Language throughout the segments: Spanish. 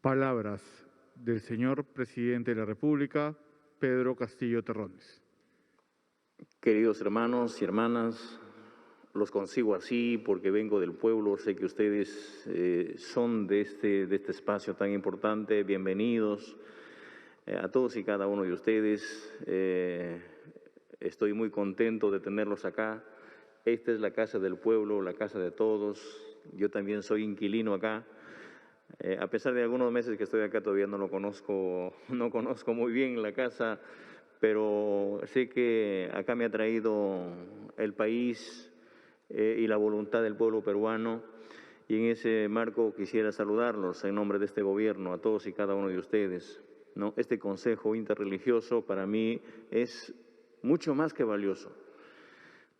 Palabras del señor Presidente de la República, Pedro Castillo Terrones. Queridos hermanos y hermanas, los consigo así porque vengo del pueblo, sé que ustedes son de este espacio tan importante. Bienvenidos a todos y cada uno de ustedes. Estoy muy contento de tenerlos acá. Esta es la casa del pueblo, la casa de todos. Yo también soy inquilino acá. A pesar de algunos meses que estoy acá, todavía no conozco muy bien la casa, pero sé que acá me ha traído el país y la voluntad del pueblo peruano, y en ese marco quisiera saludarlos en nombre de este gobierno, a todos y cada uno de ustedes, ¿no? Este Consejo Interreligioso para mí es mucho más que valioso,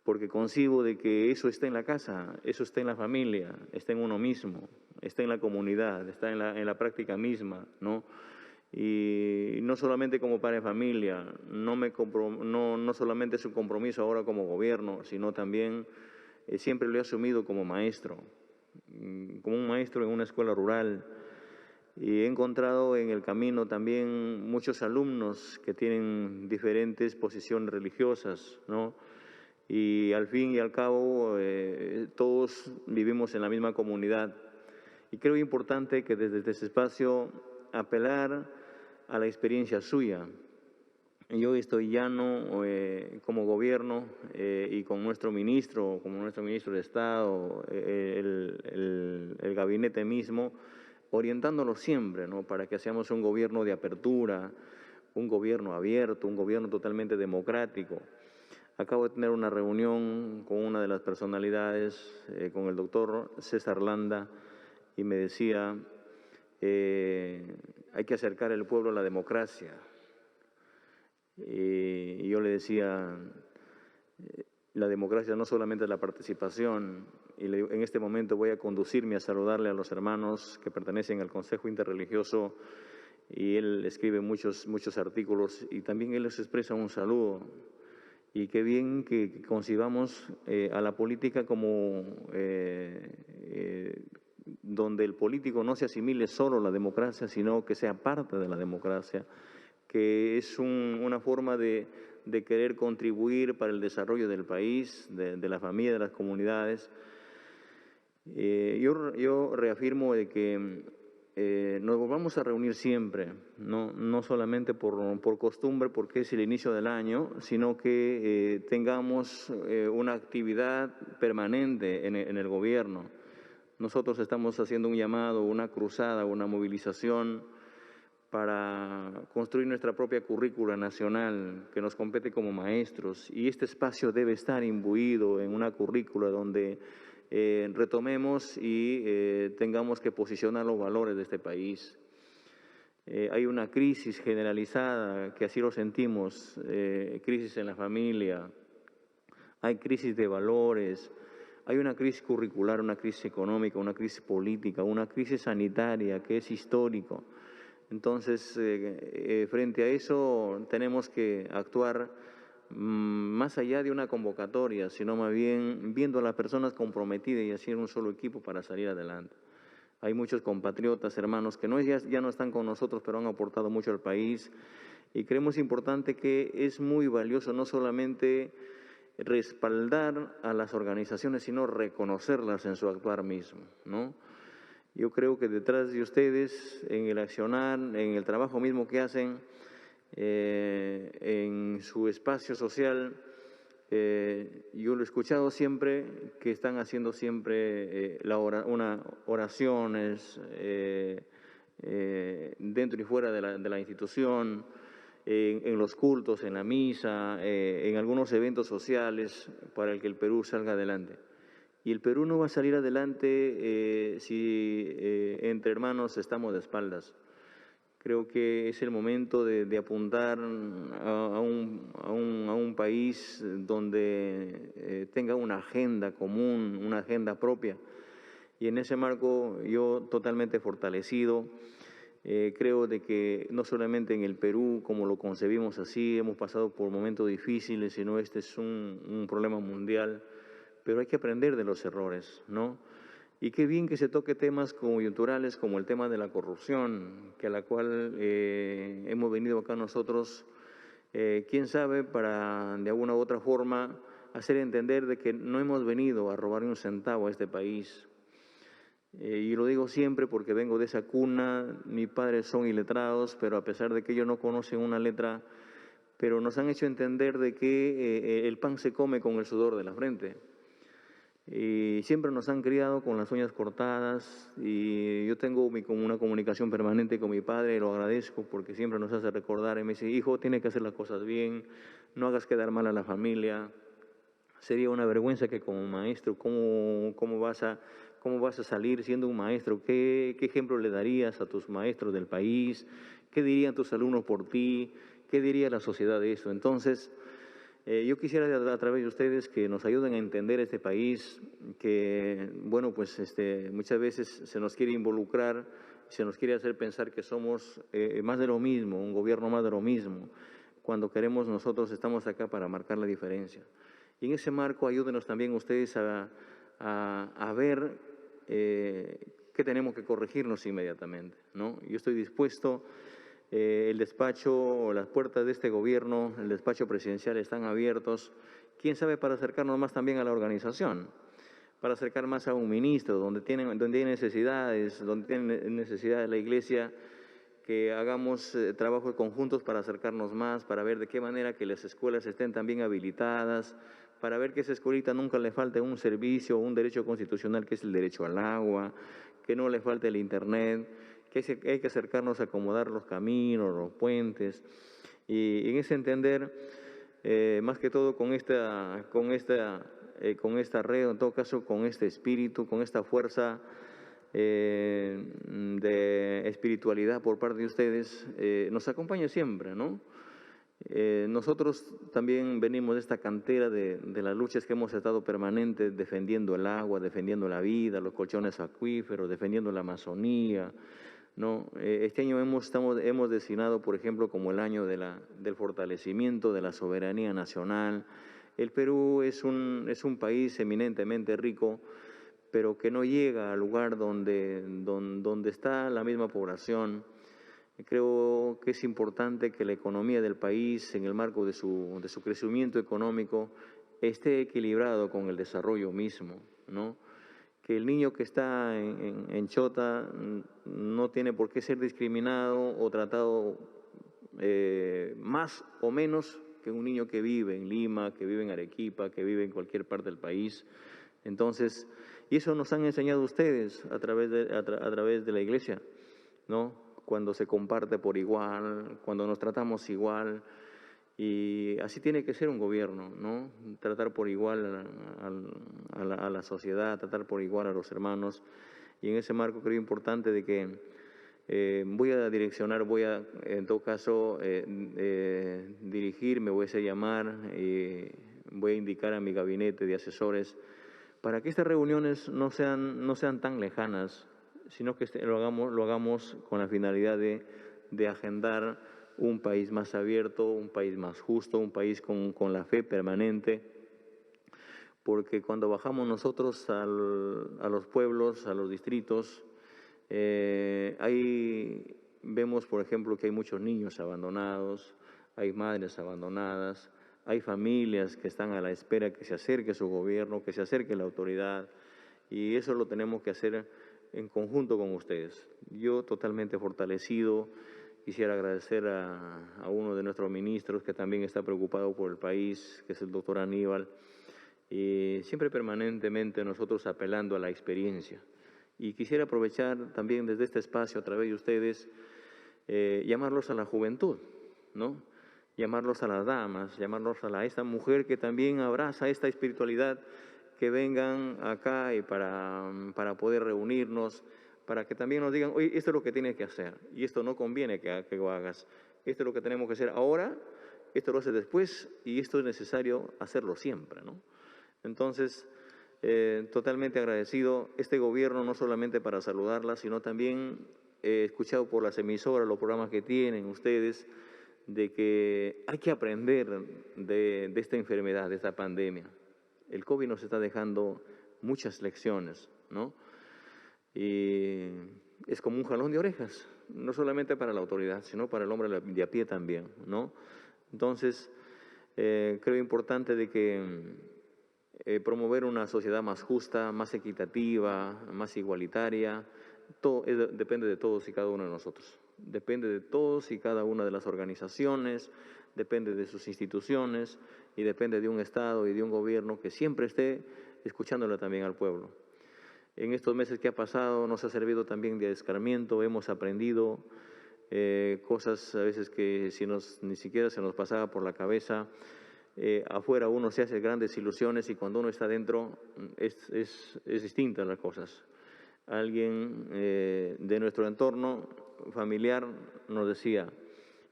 porque concibo de que eso está en la casa, eso está en la familia, está en uno mismo, está en la comunidad, está en la práctica misma, ¿no? Y no solamente como padre de familia, no solamente es un compromiso ahora como gobierno, sino también siempre lo he asumido como maestro, como un maestro en una escuela rural. Y he encontrado en el camino también muchos alumnos que tienen diferentes posiciones religiosas, ¿no? Y al fin y al cabo todos vivimos en la misma comunidad. Y creo importante que desde este espacio apelar a la experiencia suya. Yo estoy llano como gobierno y con nuestro ministro, de Estado, el gabinete mismo, orientándolo siempre, ¿no? Para que seamos un gobierno de apertura, un gobierno abierto, un gobierno totalmente democrático. Acabo de tener una reunión con una de las personalidades, con el doctor César Landa, y me decía, hay que acercar al pueblo a la democracia. Y yo le decía, la democracia no solamente es la participación, y le digo, en este momento voy a conducirme a saludarle a los hermanos que pertenecen al Consejo Interreligioso, y él escribe muchos artículos, y también él les expresa un saludo. Y qué bien que concibamos a la política como donde el político no se asimile solo a la democracia, sino que sea parte de la democracia, que es una forma de querer contribuir para el desarrollo del país, de la familia, de las comunidades. Yo reafirmo de que nos volvamos a reunir siempre, no solamente por costumbre, porque es el inicio del año, sino que tengamos una actividad permanente en el gobierno. Nosotros estamos haciendo un llamado, una cruzada, una movilización para construir nuestra propia currícula nacional que nos compete como maestros, y este espacio debe estar imbuido en una currícula donde retomemos y tengamos que posicionar los valores de este país. Hay una crisis generalizada, que así lo sentimos, crisis en la familia, hay crisis de valores, hay una crisis curricular, una crisis económica, una crisis política, una crisis sanitaria que es histórico. Entonces, frente a eso tenemos que actuar más allá de una convocatoria, sino más bien viendo a las personas comprometidas y hacer un solo equipo para salir adelante. Hay muchos compatriotas, hermanos, que ya no están con nosotros, pero han aportado mucho al país, y creemos importante que es muy valioso no solamente respaldar a las organizaciones, sino reconocerlas en su actuar mismo, ¿no? Yo creo que detrás de ustedes, en el accionar, en el trabajo mismo que hacen, en su espacio social, yo lo he escuchado siempre, que están haciendo siempre oraciones dentro y fuera de la institución, en los cultos, en la misa, en algunos eventos sociales, para que el Perú salga adelante. Y el Perú no va a salir adelante si entre hermanos estamos de espaldas. Creo que es el momento de apuntar a un país donde tenga una agenda común, una agenda propia. Y en ese marco yo totalmente fortalecido. Creo de que no solamente en el Perú, como lo concebimos así, hemos pasado por momentos difíciles, sino este es un problema mundial. Pero hay que aprender de los errores, ¿no? Y qué bien que se toque temas coyunturales como el tema de la corrupción, que a la cual hemos venido acá nosotros, quién sabe, para de alguna u otra forma hacer entender de que no hemos venido a robar un centavo a este país. Y lo digo siempre porque vengo de esa cuna, mis padres son iletrados, pero a pesar de que ellos no conocen una letra, pero nos han hecho entender de que el pan se come con el sudor de la frente. Y siempre nos han criado con las uñas cortadas y yo tengo una comunicación permanente con mi padre y lo agradezco porque siempre nos hace recordar y me dice, hijo, tienes que hacer las cosas bien, no hagas quedar mal a la familia. Sería una vergüenza que como maestro, ¿cómo vas a salir siendo un maestro? ¿Qué ejemplo le darías a tus maestros del país? ¿Qué dirían tus alumnos por ti? ¿Qué diría la sociedad de eso? Entonces, yo quisiera a través de ustedes que nos ayuden a entender este país, que, bueno, pues muchas veces se nos quiere involucrar, se nos quiere hacer pensar que somos más de lo mismo, un gobierno más de lo mismo, cuando queremos nosotros estamos acá para marcar la diferencia. Y en ese marco ayúdenos también ustedes a ver qué tenemos que corregirnos inmediatamente, ¿no? Yo estoy dispuesto. El despacho, las puertas de este gobierno, el despacho presidencial están abiertos, quién sabe, para acercarnos más también a la organización, para acercar más a un ministro, donde hay necesidades, donde tiene necesidad la iglesia, que hagamos trabajos conjuntos para acercarnos más, para ver de qué manera que las escuelas estén también habilitadas, para ver que a esa escuelita nunca le falte un servicio, un derecho constitucional que es el derecho al agua, que no le falte el internet, que hay que acercarnos a acomodar los caminos, los puentes, y en ese entender, más que todo con esta red, en todo caso con este espíritu, con esta fuerza de espiritualidad por parte de ustedes, nos acompaña siempre, ¿no? Nosotros también venimos de esta cantera de las luchas que hemos estado permanentes defendiendo el agua, defendiendo la vida, los colchones acuíferos, defendiendo la Amazonía, ¿no? Este año hemos designado, por ejemplo, como el año del fortalecimiento de la soberanía nacional. El Perú es un país eminentemente rico, pero que no llega al lugar donde está la misma población. Creo que es importante que la economía del país, en el marco de su crecimiento económico, esté equilibrado con el desarrollo mismo, ¿no? Que el niño que está en Chota no tiene por qué ser discriminado o tratado más o menos que un niño que vive en Lima, que vive en Arequipa, que vive en cualquier parte del país. Entonces, y eso nos han enseñado ustedes a través de la iglesia, ¿no? Cuando se comparte por igual, cuando nos tratamos igual, y así tiene que ser un gobierno, ¿no? Tratar por igual a la sociedad, tratar por igual a los hermanos, y en ese marco creo importante de que voy a direccionar, en todo caso dirigirme, voy a llamar, voy a indicar a mi gabinete de asesores para que estas reuniones no sean tan lejanas, sino que lo hagamos con la finalidad de agendar un país más abierto, un país más justo, un país con la fe permanente, porque cuando bajamos nosotros a los pueblos, a los distritos, ahí vemos, por ejemplo, que hay muchos niños abandonados, hay madres abandonadas, hay familias que están a la espera que se acerque su gobierno, que se acerque la autoridad, y eso lo tenemos que hacer en conjunto con ustedes. Yo totalmente fortalecido, quisiera agradecer a uno de nuestros ministros que también está preocupado por el país, que es el doctor Aníbal, y siempre permanentemente nosotros apelando a la experiencia. Y quisiera aprovechar también desde este espacio, a través de ustedes, llamarlos a la juventud, ¿no? Llamarlos a las damas, llamarlos a esta mujer que también abraza esta espiritualidad, que vengan acá y para poder reunirnos, para que también nos digan, oye, esto es lo que tienes que hacer, y esto no conviene que lo hagas, esto es lo que tenemos que hacer ahora, esto lo haces después, y esto es necesario hacerlo siempre, ¿no? Entonces, totalmente agradecido este gobierno, no solamente para saludarla, sino también he escuchado por las emisoras, los programas que tienen ustedes, de que hay que aprender de esta enfermedad, de esta pandemia. El COVID nos está dejando muchas lecciones, ¿no? Y es como un jalón de orejas, no solamente para la autoridad, sino para el hombre de a pie también, ¿no? Entonces, creo importante de que promover una sociedad más justa, más equitativa, más igualitaria, todo, depende de todos y cada uno de nosotros. Depende de todos y cada una de las organizaciones, depende de sus instituciones y depende de un Estado y de un gobierno que siempre esté escuchándole también al pueblo. En estos meses que ha pasado nos ha servido también de escarmiento, hemos aprendido cosas a veces que ni siquiera se nos pasaba por la cabeza. Afuera uno se hace grandes ilusiones y cuando uno está dentro es distinta las cosas. Alguien de nuestro entorno familiar nos decía,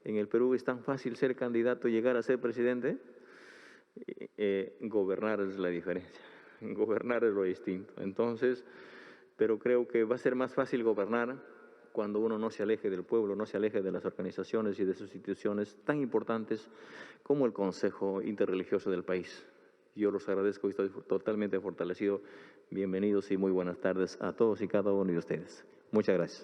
en el Perú es tan fácil ser candidato y llegar a ser presidente. Gobernar es la diferencia, gobernar es lo distinto. Entonces, pero creo que va a ser más fácil gobernar cuando uno no se aleje del pueblo, no se aleje de las organizaciones y de sus instituciones tan importantes como el Consejo Interreligioso del país. Yo los agradezco y estoy totalmente fortalecido. Bienvenidos y muy buenas tardes a todos y cada uno de ustedes. Muchas gracias.